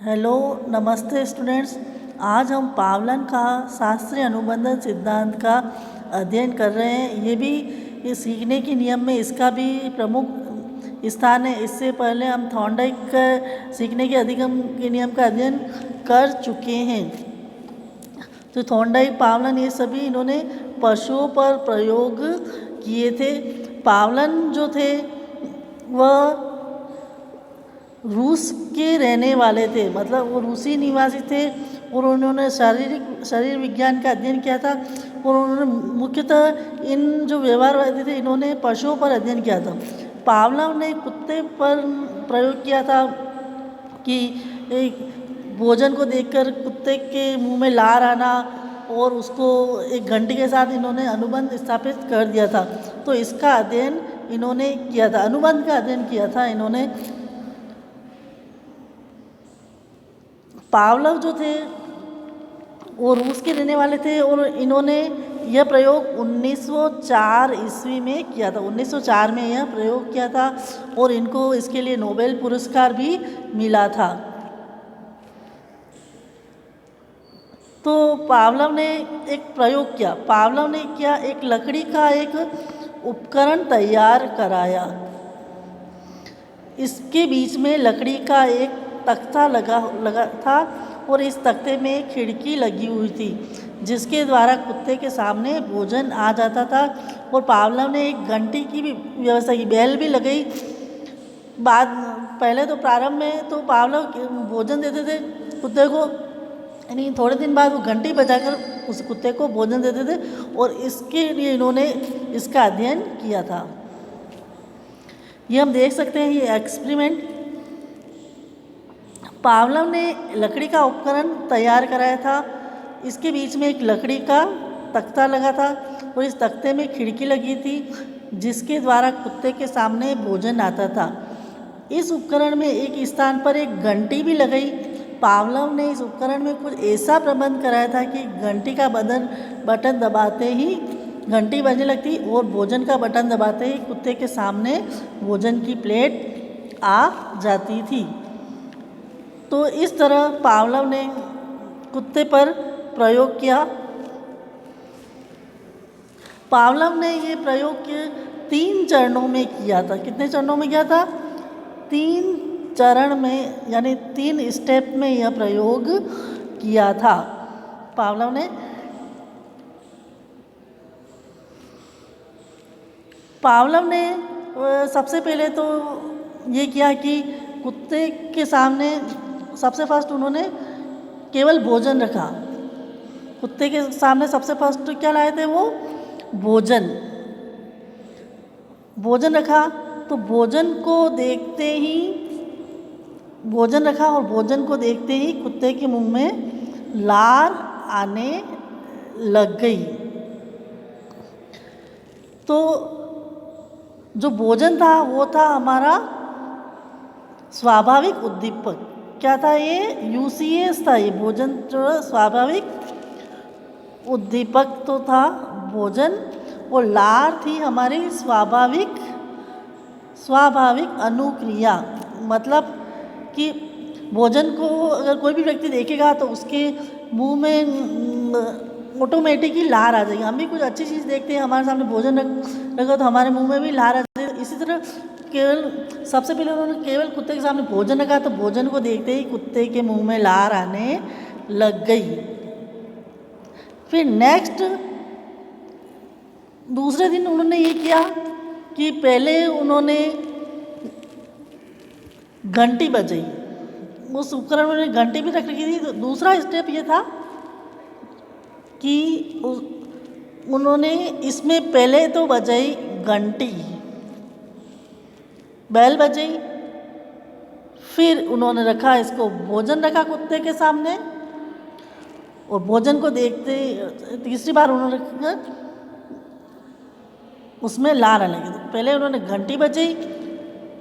Hello, नमस्ते students. आज हम पावलन का शास्त्रीय अनुबंधन सिद्धांत का अध्ययन कर रहे हैं। ये भी ये सीखने के नियम में इसका भी प्रमुख स्थान है। इससे पहले हम थॉर्नडाइक सीखने के अधिगम के नियम का अध्ययन कर चुके हैं। तो थॉर्नडाइक, पावलन, ये सभी इन्होंने पशुओं पर प्रयोग किए थे। पावलन जो थे वह रूस के रहने वाले थे, मतलब वो रूसी निवासी थे और उन्होंने शरीर विज्ञान का अध्ययन किया था और उन्होंने मुख्यतः इन जो व्यवहारवादी थे इन्होंने पशुओं पर अध्ययन किया था। पावलोव ने कुत्ते पर प्रयोग किया था कि एक भोजन को देखकर कुत्ते के मुंह में लार आना और उसको एक घंटी के साथ इन्होंने अनुबंध स्थापित कर दिया था। तो इसका अध्ययन इन्होंने किया था, अनुबंध का अध्ययन किया था इन्होंने। पावलोव जो थे वो रूस के रहने वाले थे और इन्होंने यह प्रयोग 1904 ईस्वी में किया था। 1904 में यह प्रयोग किया था और इनको इसके लिए नोबेल पुरस्कार भी मिला था। तो पावलोव ने एक प्रयोग किया। पावलोव ने क्या, एक लकड़ी का एक उपकरण तैयार कराया। इसके बीच में लकड़ी का एक तख्ता लगा था और इस तख्ते में खिड़की लगी हुई थी जिसके द्वारा कुत्ते के सामने भोजन आ जाता था। और पावलोव ने एक घंटी की भी व्यवस्था की, बेल भी लगाई। पहले तो प्रारंभ में तो पावलोव भोजन देते थे कुत्ते को, यानी थोड़े दिन बाद वो घंटी बजाकर उस कुत्ते को भोजन देते थे और इसके लिए इन्होंने इसका अध्ययन किया था। ये हम देख सकते हैं, ये एक्सपेरिमेंट। पावलोव ने लकड़ी का उपकरण तैयार कराया था। इसके बीच में एक लकड़ी का तख्ता लगा था और इस तख्ते में खिड़की लगी थी जिसके द्वारा कुत्ते के सामने भोजन आता था। इस उपकरण में एक स्थान पर एक घंटी भी लगाई। पावलोव ने इस उपकरण में कुछ ऐसा प्रबंध कराया था कि घंटी का बटन दबाते ही घंटी बजने लगती और भोजन का बटन दबाते ही कुत्ते के सामने भोजन की प्लेट आ जाती थी। तो इस तरह पावलोव ने कुत्ते पर प्रयोग किया। पावलोव ने ये प्रयोग 3 चरणों में किया था। कितने चरणों में किया था? 3 चरण में, यानी 3 स्टेप में यह प्रयोग किया था पावलोव ने। पावलोव ने सबसे पहले तो ये किया कि कुत्ते के सामने सबसे फर्स्ट उन्होंने केवल भोजन रखा। कुत्ते के सामने सबसे फर्स्ट क्या लाए थे? वो भोजन रखा। तो भोजन रखा और भोजन को देखते ही कुत्ते के मुंह में लार आने लग गई। तो जो भोजन था वो था हमारा स्वाभाविक उद्दीपक। क्या था ये? यूसीएस था। ये भोजन जो स्वाभाविक उद्दीपक तो था भोजन, और लार थी हमारी स्वाभाविक अनुक्रिया। मतलब कि भोजन को अगर कोई भी व्यक्ति देखेगा तो उसके मुंह में ऑटोमेटिक ही लार आ जाएगी। हम भी कुछ अच्छी चीज़ देखते हैं, हमारे सामने भोजन रखा तो हमारे मुंह में भी लार आ जाएगी। इसी तरह केवल सबसे पहले उन्होंने केवल कुत्ते के सामने भोजन रखा तो भोजन को देखते ही कुत्ते के मुंह में लार आने लग गई। फिर नेक्स्ट दूसरे दिन उन्होंने ये किया कि पहले उन्होंने घंटी बजाई। उस उपकरण में घंटी भी रख रखी थी। तो दूसरा स्टेप ये था कि उन्होंने इसमें पहले तो बजाई घंटी, बैल बजाई। फिर उन्होंने रखा इसको, भोजन रखा कुत्ते के सामने और भोजन को देखते तीसरी बार उन्होंने उसमें लार आने लगी। तो पहले उन्होंने घंटी बजाई,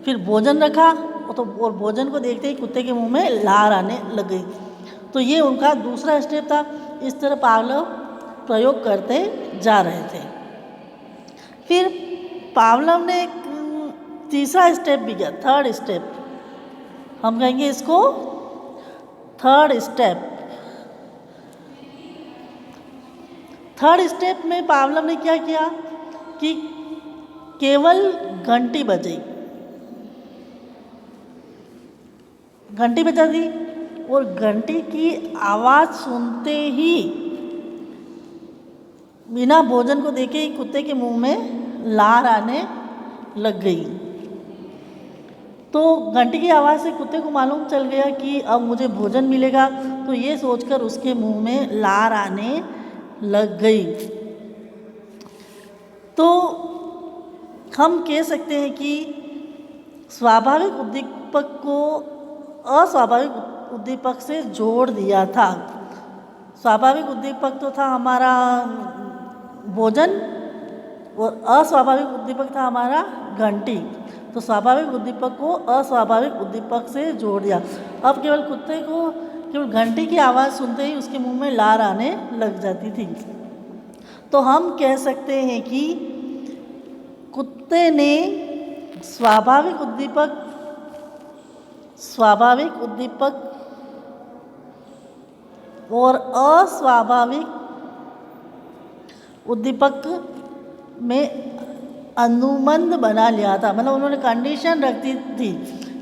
फिर भोजन रखा और भोजन को देखते ही कुत्ते के मुंह में लार आने लग गई। तो ये उनका दूसरा स्टेप था। इस तरह पावलोव प्रयोग करते जा रहे थे। फिर पावलोव ने एक तीसरा स्टेप भी किया, थर्ड स्टेप हम कहेंगे इसको थर्ड स्टेप में पावलव ने क्या किया कि केवल घंटी बजी, घंटी बजा दी और घंटी की आवाज़ सुनते ही बिना भोजन को देखे ही कुत्ते के मुंह में लार आने लग गई। तो घंटी की आवाज़ से कुत्ते को मालूम चल गया कि अब मुझे भोजन मिलेगा, तो ये सोचकर उसके मुंह में लार आने लग गई। तो हम कह सकते हैं कि स्वाभाविक उद्दीपक को अस्वाभाविक उद्दीपक से जोड़ दिया था। स्वाभाविक उद्दीपक तो था हमारा भोजन और अस्वाभाविक उद्दीपक था हमारा घंटी। तो स्वाभाविक उद्दीपक को अस्वाभाविक उद्दीपक से जोड़ दिया। अब केवल कुत्ते को केवल घंटी की आवाज़ सुनते ही उसके मुंह में लार आने लग जाती थी। तो हम कह सकते हैं कि कुत्ते ने स्वाभाविक उद्दीपक और अस्वाभाविक उद्दीपक में अनुबंध बना लिया था। मतलब उन्होंने कंडीशन रख दी थी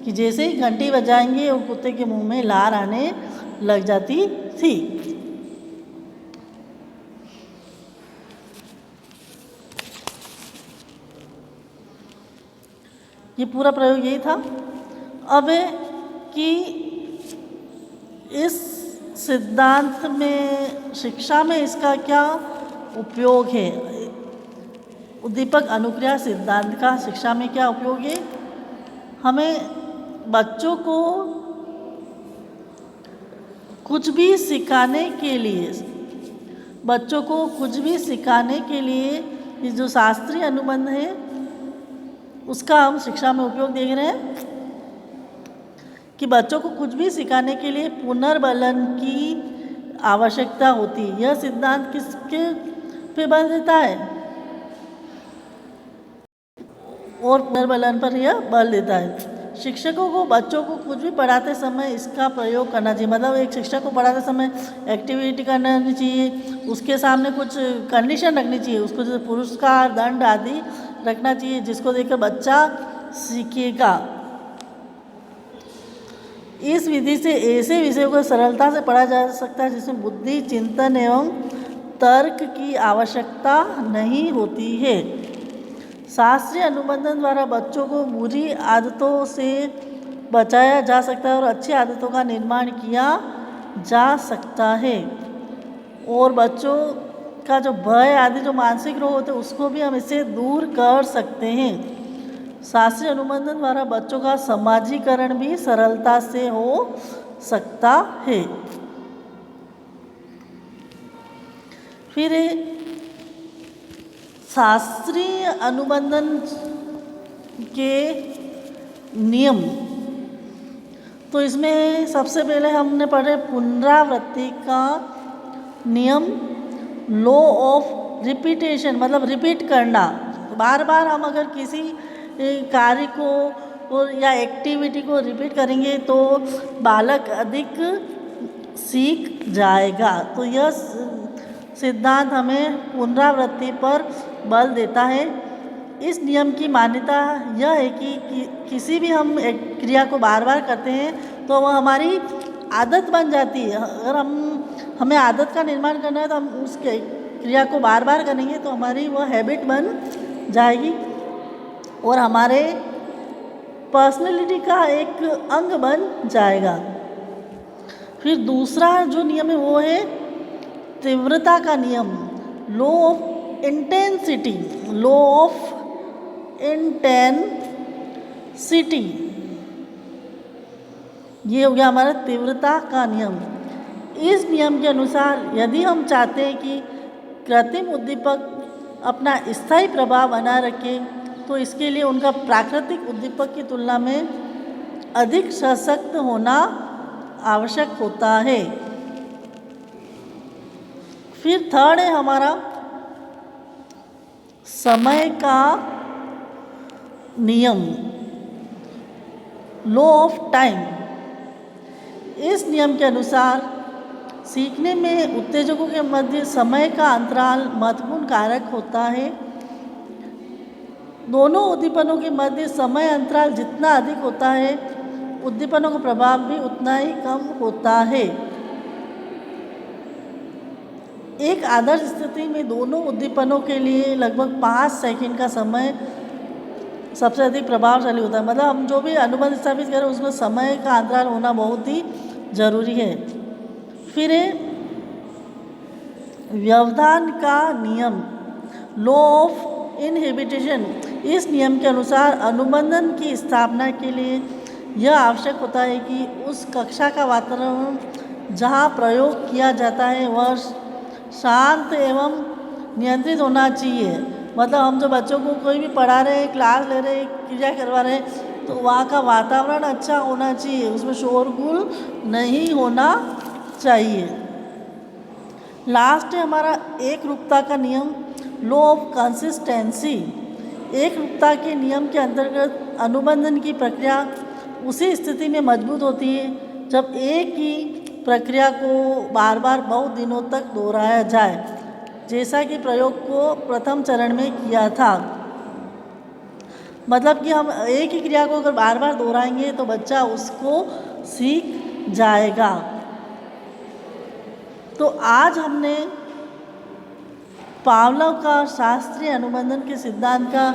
कि जैसे ही घंटी बजाएंगे वो कुत्ते के मुंह में लार आने लग जाती थी। ये पूरा प्रयोग यही था। अब कि इस सिद्धांत में शिक्षा में इसका क्या उपयोग है, उद्दीपक अनुक्रिया सिद्धांत का शिक्षा में क्या उपयोग है। हमें बच्चों को कुछ भी सिखाने के लिए ये जो शास्त्रीय अनुबंध है उसका हम शिक्षा में उपयोग देख रहे हैं कि बच्चों को कुछ भी सिखाने के लिए पुनर्बलन की आवश्यकता होती है। यह सिद्धांत किसके पे बल देता है और पुनर्बलन पर यह बल देता है। शिक्षकों को बच्चों को कुछ भी पढ़ाते समय इसका प्रयोग करना चाहिए। मतलब एक शिक्षक को पढ़ाते समय एक्टिविटी करना चाहिए, उसके सामने कुछ कंडीशन रखनी चाहिए, उसको जैसे पुरस्कार दंड आदि रखना चाहिए जिसको देखकर बच्चा सीखेगा। इस विधि से ऐसे विषयों को सरलता से पढ़ा जा सकता है जिसमें बुद्धि, चिंतन एवं तर्क की आवश्यकता नहीं होती है। शास्त्रीय अनुबंधन द्वारा बच्चों को बुरी आदतों से बचाया जा सकता है और अच्छी आदतों का निर्माण किया जा सकता है। और बच्चों का जो भय आदि जो मानसिक रोग होते हैं उसको भी हम इससे दूर कर सकते हैं। शास्त्रीय अनुबंधन द्वारा बच्चों का समाजीकरण भी सरलता से हो सकता है। फिर शास्त्रीय अनुबंधन के नियम, तो इसमें सबसे पहले हमने पढ़े पुनरावृत्ति का नियम, लॉ ऑफ रिपीटेशन मतलब रिपीट करना। बार बार हम अगर किसी कार्य को या एक्टिविटी को रिपीट करेंगे तो बालक अधिक सीख जाएगा। तो यह सिद्धांत हमें पुनरावृत्ति पर बल देता है। इस नियम की मान्यता यह है कि किसी भी हम एक क्रिया को बार बार करते हैं तो वह हमारी आदत बन जाती है। अगर हमें आदत का निर्माण करना है तो हम उस क्रिया को बार बार करेंगे तो हमारी वह हैबिट बन जाएगी और हमारे पर्सनैलिटी का एक अंग बन जाएगा। फिर दूसरा जो नियम है वो है तीव्रता का नियम, लॉ ऑफ इंटेंसिटी। ये हो गया हमारा तीव्रता का नियम। इस नियम के अनुसार यदि हम चाहते हैं कि कृत्रिम उद्दीपक अपना स्थायी प्रभाव बना रखे तो इसके लिए उनका प्राकृतिक उद्दीपक की तुलना में अधिक सशक्त होना आवश्यक होता है। फिर थर्ड है हमारा समय का नियम, लॉ ऑफ टाइम। इस नियम के अनुसार सीखने में उत्तेजकों के मध्य समय का अंतराल महत्वपूर्ण कारक होता है। दोनों उद्दीपनों के मध्य समय अंतराल जितना अधिक होता है, उद्दीपनों का प्रभाव भी उतना ही कम होता है। एक आदर्श स्थिति में दोनों उद्दीपनों के लिए लगभग 5 सेकंड का समय सबसे अधिक प्रभावशाली होता है। मतलब हम जो भी अनुबंध स्थापित करें उसमें समय का अंतराल होना बहुत ही जरूरी है। फिर है व्यवधान का नियम, लॉ ऑफ इनहिबिशन। इस नियम के अनुसार अनुबंधन की स्थापना के लिए यह आवश्यक होता है कि उस कक्षा का वातावरण जहाँ प्रयोग किया जाता है वह शांत एवं नियंत्रित होना चाहिए। मतलब हम जो बच्चों को कोई भी पढ़ा रहे हैं, क्लास ले रहे हैं, क्रिया करवा रहे हैं, तो वहाँ का वातावरण अच्छा होना चाहिए, उसमें शोरगुल नहीं होना चाहिए। लास्ट है हमारा एक रूपता का नियम, लॉ ऑफ कंसिस्टेंसी। एक रूपता के नियम के अंतर्गत अनुबंधन की प्रक्रिया उसी स्थिति में मजबूत होती है जब एक ही प्रक्रिया को बार बार बहुत दिनों तक दोहराया जाए, जैसा कि प्रयोग को प्रथम चरण में किया था। मतलब कि हम एक ही क्रिया को अगर बार बार दोहराएंगे तो बच्चा उसको सीख जाएगा। तो आज हमने पावलोव का शास्त्रीय अनुबंधन के सिद्धांत का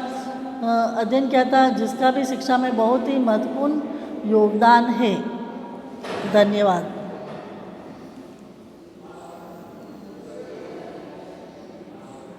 अध्ययन किया था, जिसका भी शिक्षा में बहुत ही महत्वपूर्ण योगदान है। धन्यवाद।